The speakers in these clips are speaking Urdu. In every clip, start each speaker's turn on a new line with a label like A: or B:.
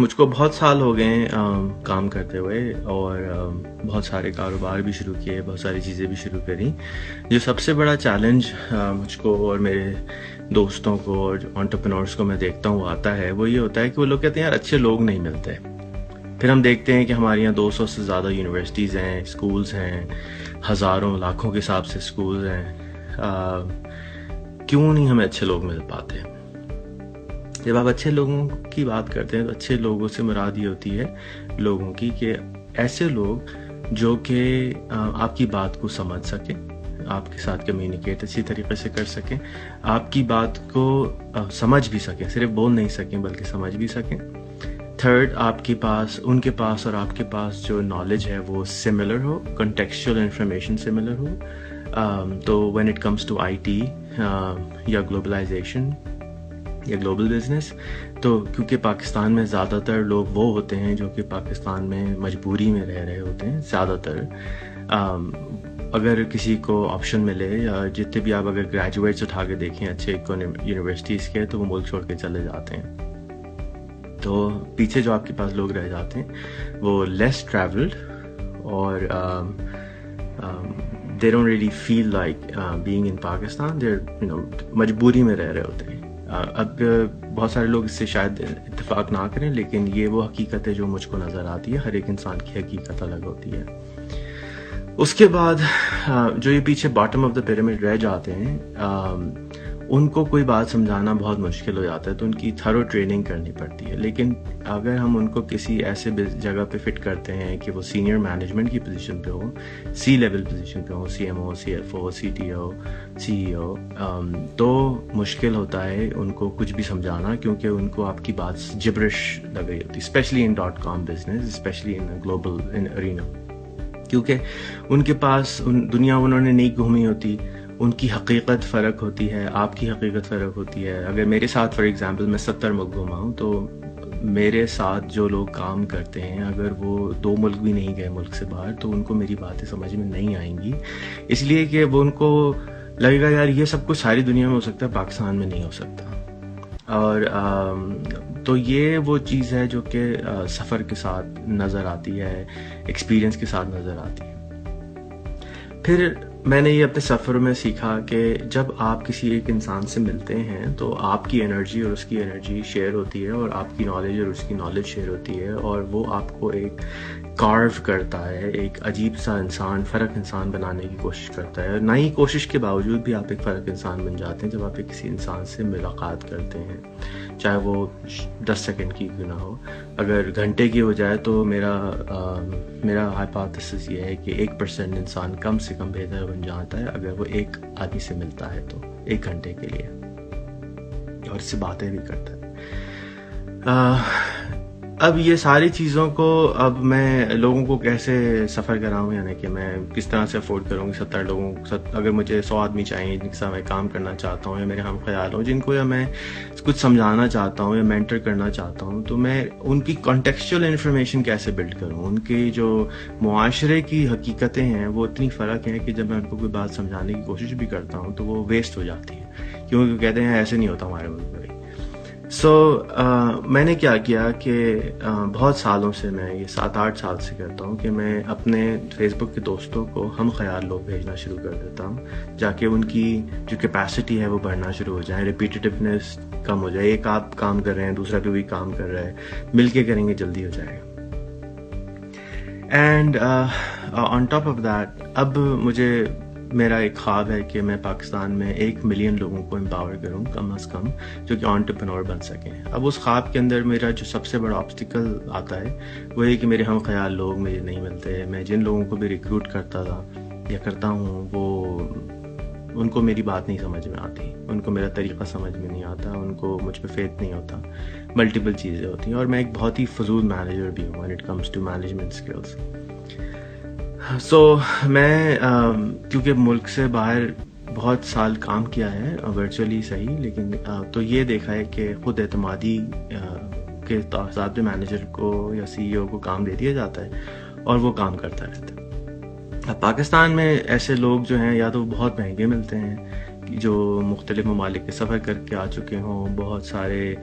A: مجھ کو بہت سال ہو گئے ہیں کام کرتے ہوئے، اور بہت سارے کاروبار بھی شروع کیے، بہت ساری چیزیں بھی شروع کریں. جو سب سے بڑا چیلنج مجھ کو اور میرے دوستوں کو اور انٹرپرینورس کو میں دیکھتا ہوں آتا ہے، وہ یہ ہوتا ہے کہ وہ لوگ کہتے ہیں یار اچھے لوگ نہیں ملتے. پھر ہم دیکھتے ہیں کہ ہمارے یہاں 200 سے زیادہ یونیورسٹیز ہیں، اسکولز ہیں، ہزاروں لاکھوں کے حساب سے اسکولز ہیں. کیوں نہیں ہمیں اچھے لوگ مل پاتے؟ جب آپ اچھے لوگوں کی بات کرتے ہیں تو اچھے لوگوں سے مراد یہ ہوتی ہے لوگوں کی کہ ایسے لوگ جو کہ آپ کی بات کو سمجھ سکیں، آپ کے ساتھ کمیونیکیٹ اچھی طریقے سے کر سکیں، آپ کی بات کو سمجھ بھی سکیں، صرف بول نہیں سکیں بلکہ سمجھ بھی سکیں. تھرڈ، آپ کے پاس، ان کے پاس اور آپ کے پاس جو نالج ہے وہ سملر ہو، کنٹیکسچوئل انفارمیشن سملر ہو. تو when it comes to I T یا گلوبلائزیشن یا گلوبل بزنس، تو کیونکہ پاکستان میں زیادہ تر لوگ وہ ہوتے ہیں جو کہ پاکستان میں مجبوری میں رہ رہے ہوتے ہیں زیادہ تر. اگر کسی کو آپشن ملے، یا جتنے بھی آپ اگر گریجویٹس اٹھا کے دیکھیں اچھے یونیورسٹیز کے، تو وہ ملک چھوڑ کے چلے جاتے ہیں. تو پیچھے جو آپ کے پاس لوگ رہ جاتے ہیں وہ لیس ٹریولڈ، اور they don't really feel like being in Pakistan. they're مجبوری میں رہ رہے ہوتے ہیں. اب بہت سارے لوگ اس سے شاید اتفاق نہ کریں، لیکن یہ وہ حقیقت ہے جو مجھ کو نظر آتی ہے. ہر ایک انسان کی حقیقت الگ ہوتی ہے. اس کے بعد جو یہ پیچھے باٹم آف دا پیرامڈ رہ جاتے ہیں، ان کو کوئی بات سمجھانا بہت مشکل ہو جاتا ہے، تو ان کی تھرو ٹریننگ کرنی پڑتی ہے. لیکن اگر ہم ان کو کسی ایسے جگہ پہ فٹ کرتے ہیں کہ وہ سینئر مینجمنٹ کی پوزیشن پہ ہو، سی لیول پوزیشن پہ ہو، C M O, C F O, C T O, C E O, تو مشکل ہوتا ہے ان کو کچھ بھی سمجھانا، کیونکہ ان کو آپ کی بات جبرش لگ رہی ہوتی ہے، especially in .com business, especially in global in arena. کیونکہ ان کے پاس دنیا انہوں نے نہیں گھومی ہوتی، ان کی حقیقت فرق ہوتی ہے، آپ کی حقیقت فرق ہوتی ہے. اگر میرے ساتھ فار ایگزامپل میں 70 ملک گھوما ہوں، تو میرے ساتھ جو لوگ کام کرتے ہیں اگر وہ 2 ملک بھی نہیں گئے ملک سے باہر، تو ان کو میری باتیں سمجھ میں نہیں آئیں گی، اس لیے کہ وہ ان کو لگے گا یار یہ سب کچھ ساری دنیا میں ہو سکتا ہے، پاکستان میں نہیں ہو سکتا. اور تو یہ وہ چیز ہے جو کہ سفر کے ساتھ نظر آتی ہے، ایکسپیرینس کے ساتھ نظر آتی ہے. پھر میں نے یہ اپنے سفر میں سیکھا کہ جب آپ کسی ایک انسان سے ملتے ہیں تو آپ کی انرجی اور اس کی انرجی شیئر ہوتی ہے، اور آپ کی نالج اور اس کی نالج شیئر ہوتی ہے، اور وہ آپ کو ایک کارو کرتا ہے، ایک عجیب سا انسان، فرق انسان بنانے کی کوشش کرتا ہے. نئی کوشش کے باوجود بھی آپ ایک فرق انسان بن جاتے ہیں جب آپ کسی انسان سے ملاقات کرتے ہیں، چاہے وہ 10 سیکنڈ کی کیوں نہ ہو. اگر گھنٹے کی ہو جائے تو میرا ہائپوتھیسس یہ ہے کہ 1% انسان کم سے کم بہتر بن جاتا ہے اگر وہ ایک آدمی سے ملتا ہے تو 1 گھنٹے کے لیے، اور اس سے باتیں بھی کرتا ہے. اب یہ ساری چیزوں کو اب میں لوگوں کو کیسے سفر کراؤں، یعنی کہ میں کس طرح سے افورڈ کروں کہ 70 لوگوں اگر مجھے 100 آدمی چاہیے جن کے ساتھ میں کام کرنا چاہتا ہوں، یا میرے ہم خیال ہوں جن کو یا میں کچھ سمجھانا چاہتا ہوں یا مینٹر کرنا چاہتا ہوں، تو میں ان کی کانٹیکسچوئل انفارمیشن کیسے بلڈ کروں. ان کی جو معاشرے کی حقیقتیں ہیں وہ اتنی فرق ہیں کہ جب میں ان کو کوئی بات سمجھانے کی کوشش بھی کرتا ہوں تو وہ ویسٹ ہو جاتی ہے، کیونکہ کہتے ہیں ایسے نہیں ہوتا ہمارے ملک میں. میں نے کیا کیا کہ بہت سالوں سے، میں یہ 7-8 سال سے کرتا ہوں کہ میں اپنے فیس بک کے دوستوں کو ہم خیال لوگ بھیجنا شروع کر دیتا ہوں، جا کے ان کی جو کیپیسٹی ہے وہ بڑھنا شروع ہو جائے، ریپیٹیونیس کم ہو جائے. ایک آپ کام کر رہے ہیں، دوسرا کوئی کام کر رہا ہے، مل کے کریں گے جلدی ہو جائے گا. And on top of that, اب مجھے میرا ایک خواب ہے کہ میں پاکستان میں 1 ملین لوگوں کو امپاور کروں کم از کم، جو کہ انٹرپرینور بن سکیں. اب اس خواب کے اندر میرا جو سب سے بڑا آبسٹیکل آتا ہے وہ یہ کہ میرے ہم خیال لوگ مجھے نہیں ملتے. میں جن لوگوں کو بھی ریکروٹ کرتا تھا یا کرتا ہوں، وہ ان کو میری بات نہیں سمجھ میں آتی، ان کو میرا طریقہ سمجھ میں نہیں آتا، ان کو مجھ پہ فیتھ نہیں ہوتا، ملٹیپل چیزیں ہوتی ہیں. اور میں ایک بہت ہی فضول مینیجر بھی ہوں when it comes to management skills. میں کیونکہ ملک سے باہر بہت سال کام کیا ہے ورچولی صحیح، لیکن تو یہ دیکھا ہے کہ خود اعتمادی کے ساتھ میں مینیجر کو یا سی ای او کو کام دے دیا جاتا ہے اور وہ کام کرتا رہتا ہے. پاکستان میں ایسے لوگ جو ہیں یا تو بہت مہنگے ملتے ہیں، جو مختلف ممالک کے سفر کر کے آ چکے ہوں، بہت سارے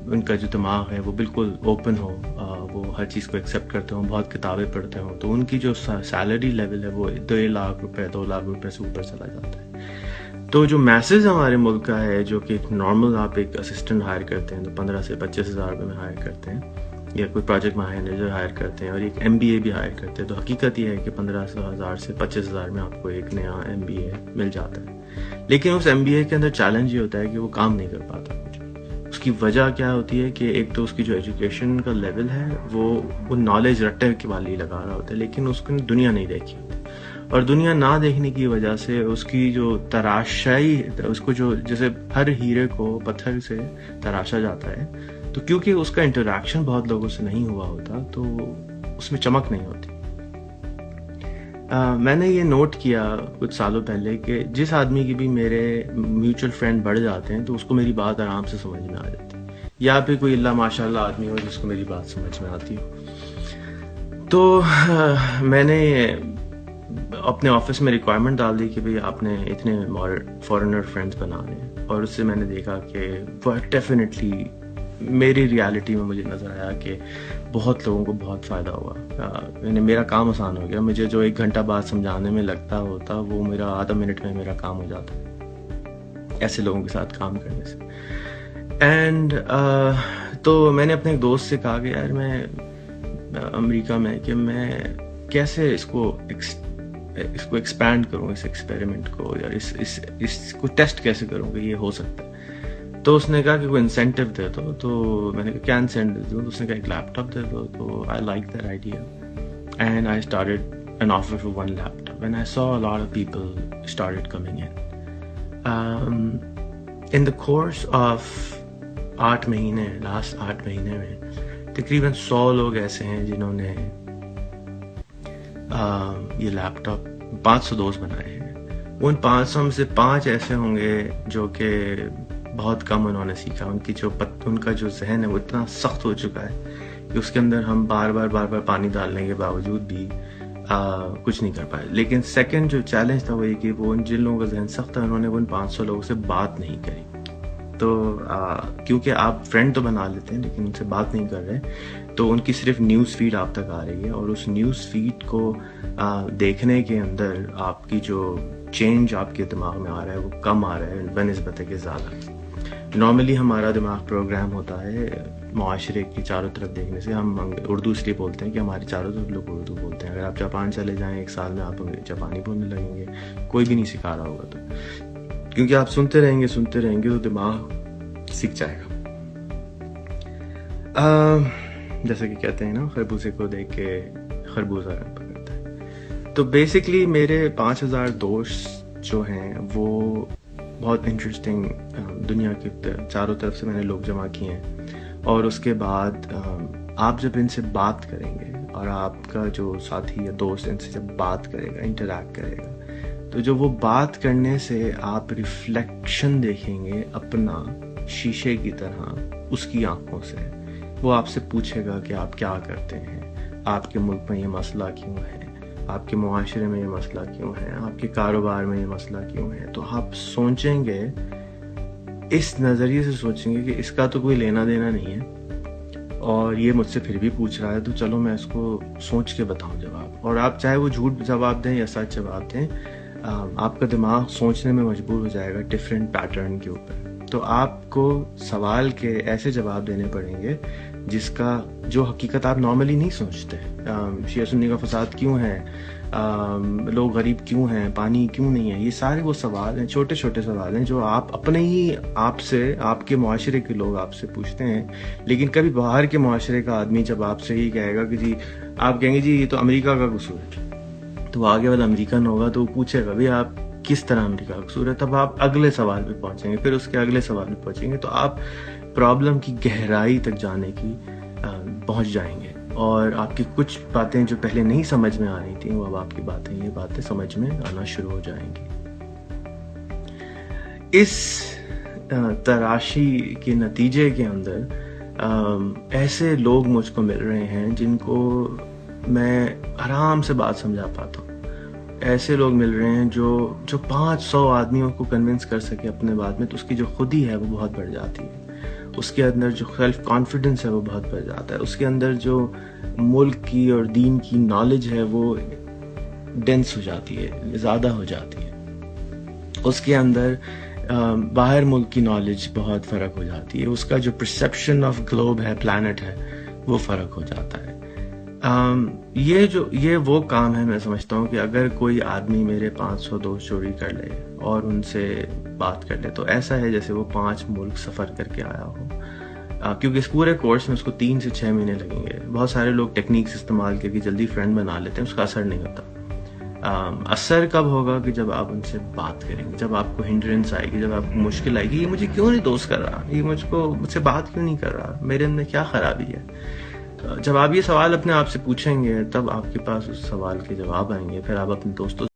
A: ان کا جو دماغ ہے وہ بالکل اوپن ہو, وہ ہر چیز کو ایکسیپٹ کرتے ہوں, بہت کتابیں پڑھتے ہوں, تو ان کی جو سیلری لیول ہے وہ 2 لاکھ روپے 2 لاکھ روپے سے اوپر چلا جاتا ہے. تو جو میسز ہمارے ملک کا ہے, جو کہ ایک نارمل آپ ایک اسسٹنٹ ہائر کرتے ہیں تو 15 سے 25 ہزار روپے میں ہائر کرتے ہیں, یا کوئی پروجیکٹ مینیجر ہائر کرتے ہیں, اور ایک MBA بھی ہائر کرتے ہیں, تو حقیقت یہ ہے کہ 15,000 سے 25,000 میں آپ کو ایک نیا MBA مل جاتا ہے. لیکن اس MBA کے اندر چیلنج یہ ہوتا ہے کہ وہ کام نہیں کر پاتا. اس کی وجہ کیا ہوتی ہے کہ ایک تو اس کی جو ایجوکیشن کا لیول ہے وہ نالج رٹے کے والی لگا رہا ہوتا ہے, لیکن اس کو دنیا نہیں دیکھی ہوتی, اور دنیا نہ دیکھنے کی وجہ سے اس کی جو تراشائی, اس کو جو جیسے ہر ہیرے کو پتھر سے تراشا جاتا ہے, تو کیونکہ اس کا انٹریکشن بہت لوگوں سے نہیں ہوا ہوتا تو اس میں چمک نہیں ہوتی. میں نے یہ نوٹ کیا کچھ سالوں پہلے کہ جس آدمی کی بھی میرے میوچل فرینڈ بڑھ جاتے ہیں تو اس کو میری بات آرام سے سمجھ میں آ جاتی ہے, یا پھر کوئی اللہ ماشاء اللہ آدمی ہو جس کو میری بات سمجھ میں آتی ہو. تو میں نے اپنے آفس میں ریکوائرمنٹ ڈال دی کہ بھئی آپ نے اتنے فارنر فرینڈز بنانے ہیں, اور اس سے میں نے دیکھا کہ وہ ڈیفینیٹلی میری ریالٹی میں مجھے نظر آیا کہ بہت لوگوں کو بہت فائدہ ہوا. یعنی میرا کام آسان ہو گیا, مجھے جو 1 گھنٹہ بعد سمجھانے میں لگتا ہوتا وہ میرا آدھا منٹ میں میرا کام ہو جاتا ایسے لوگوں کے ساتھ کام کرنے سے. اینڈ تو میں نے اپنے ایک دوست سے کہا کہ یار میں امریکہ میں کہ میں کیسے اس کو ایکسپینڈ کروں, اس ایکسپیریمنٹ کو, یا اس کو ٹیسٹ کیسے کروں کہ یہ ہو سکتا ہے. تو اس نے کہا کہ کوئی انسینٹیو دے دو. تو میں نے کہا کیا انسینٹیو دوں؟ اس نے کہا ایک لیپ ٹاپ دے دو. تو I like that idea and I started an offer for 1 laptop and I saw a lot of people started coming in the course of 8 مہینے, لاسٹ 8 مہینے میں تقریباً 100 لوگ ایسے ہیں جنہوں نے یہ لیپ ٹاپ 500 دوست بنائے ہیں. ان 500 میں سے 5 ایسے ہوں گے جو کہ بہت کم انہوں نے سیکھا. ان کا جو ذہن ہے وہ اتنا سخت ہو چکا ہے کہ اس کے اندر ہم بار بار پانی ڈالنے کے باوجود بھی کچھ نہیں کر پائے. لیکن سیکنڈ جو چیلنج تھا وہ یہ کہ وہ جن لوگوں کا ذہن سخت تھا انہوں نے ان 500 لوگوں سے بات نہیں کری. تو کیونکہ آپ فرینڈ تو بنا لیتے ہیں لیکن ان سے بات نہیں کر رہے, تو ان کی صرف نیوز فیڈ آپ تک آ رہی ہے, اور اس نیوز فیڈ کو دیکھنے کے اندر آپ کی جو چینج آپ کے دماغ میں آ رہا ہے وہ کم آ رہا ہے بنسبت کے زیادہ. نارملی ہمارا دماغ پروگرام ہوتا ہے معاشرے کی چاروں طرف دیکھنے سے. ہم اردو اس لیے بولتے ہیں کہ ہمارے چاروں طرف لوگ اردو بولتے ہیں. اگر آپ جاپان چلے جائیں 1 سال میں آپ جاپانی بولنے لگیں گے, کوئی بھی نہیں سکھا رہا ہوگا, تو کیونکہ آپ سنتے رہیں گے تو دماغ سیکھ جائے گا. جیسے کہ کہتے ہیں نا, خربوزے کو دیکھ کے خربوزہ رنگ پکڑتا ہے. تو بیسکلی میرے 5,000 دوست جو ہیں وہ بہت انٹرسٹنگ دنیا کے چاروں طرف سے میں نے لوگ جمع کیے ہیں. اور اس کے بعد آپ جب ان سے بات کریں گے, اور آپ کا جو ساتھی یا دوست ان سے جب بات کرے گا, انٹریکٹ کرے گا, تو جو وہ بات کرنے سے آپ ریفلیکشن دیکھیں گے اپنا شیشے کی طرح اس کی آنکھوں سے. وہ آپ سے پوچھے گا کہ آپ کیا کرتے ہیں, آپ کے ملک میں یہ مسئلہ کیوں ہے, آپ کے معاشرے میں یہ مسئلہ کیوں ہے, آپ کے کاروبار میں یہ مسئلہ کیوں ہے. تو آپ سوچیں گے, اس نظریے سے سوچیں گے کہ اس کا تو کوئی لینا دینا نہیں ہے, اور یہ مجھ سے پھر بھی پوچھ رہا ہے, تو چلو میں اس کو سوچ کے بتاؤں جواب. اور آپ چاہے وہ جھوٹ جواب دیں یا سچ جواب دیں, آپ کا دماغ سوچنے میں مجبور ہو جائے گا ڈفرینٹ پیٹرن کے اوپر. تو آپ کو سوال کے ایسے جواب دینے پڑیں گے جس کا جو حقیقت آپ نارملی نہیں سوچتے. شیعہ سنی کا فساد کیوں ہے, لوگ غریب کیوں ہیں, پانی کیوں نہیں ہے, یہ سارے وہ سوال ہیں, چھوٹے چھوٹے سوال ہیں جو آپ اپنے ہی آپ سے, آپ کے معاشرے کے لوگ آپ سے پوچھتے ہیں. لیکن کبھی باہر کے معاشرے کا آدمی جب آپ سے ہی کہے گا کہ جی, آپ کہیں گے جی یہ تو امریکہ کا قصور ہے, تو وہ آگے والا امریکن ہوگا تو وہ پوچھے گا بھی آپ کس طرح امریکہ کا قصور ہے. تب آپ اگلے سوال پہ پہنچیں گے, پھر اس کے اگلے سوال پہ پہنچیں گے, تو آپ پرابلم کی گہرائی تک جانے کی پہنچ جائیں گے. اور آپ کی کچھ باتیں جو پہلے نہیں سمجھ میں آ رہی تھیں وہ اب آپ کی یہ باتیں سمجھ میں آنا شروع ہو جائیں گی. اس تراشی کے نتیجے کے اندر ایسے لوگ مجھ کو مل رہے ہیں جن کو میں آرام سے بات سمجھا پاتا ہوں. ایسے لوگ مل رہے ہیں جو 500 آدمیوں کو کنونس کر سکے اپنے بات میں, تو اس کی جو خودی ہے وہ بہت بڑھ جاتی ہے. اس کے اندر جو سیلف کانفیڈنس ہے وہ بہت بڑھ جاتا ہے، اس کے اندر جو ملک کی اور دین کی نالج ہے وہ ڈینس ہو جاتی ہے، زیادہ ہو جاتی ہے، اس کے اندر باہر ملک کی نالج بہت فرق ہو جاتی ہے، اس کا جو پرسیپشن آف گلوب ہے، پلانٹ ہے، وہ فرق ہو جاتا ہے۔ یہ وہ کام ہے، میں سمجھتا ہوں کہ اگر کوئی آدمی میرے 500 دوست چوری کر لے اور ان سے بات کر لے تو ایسا ہے جیسے وہ 5 ملک سفر کر کے آیا ہو، کیونکہ اس پورے کورس میں اس کو 3 سے 6 مہینے لگیں گے۔ بہت سارے لوگ ٹیکنیکس استعمال کر کے جلدی فرینڈ بنا لیتے ہیں، اس کا اثر نہیں ہوتا۔ اثر کب ہوگا کہ جب آپ ان سے بات کریں گے، جب آپ کو ہنڈرنس آئے گی، جب آپ کو مشکل آئے گی، یہ مجھے کیوں نہیں دوست کر رہا، یہ مجھ سے بات کیوں نہیں کر رہا، میرے اندر کیا خرابی ہے۔ جب آپ یہ سوال اپنے آپ سے پوچھیں گے تب آپ کے پاس اس سوال کے جواب آئیں گے، پھر آپ اپنے دوستوں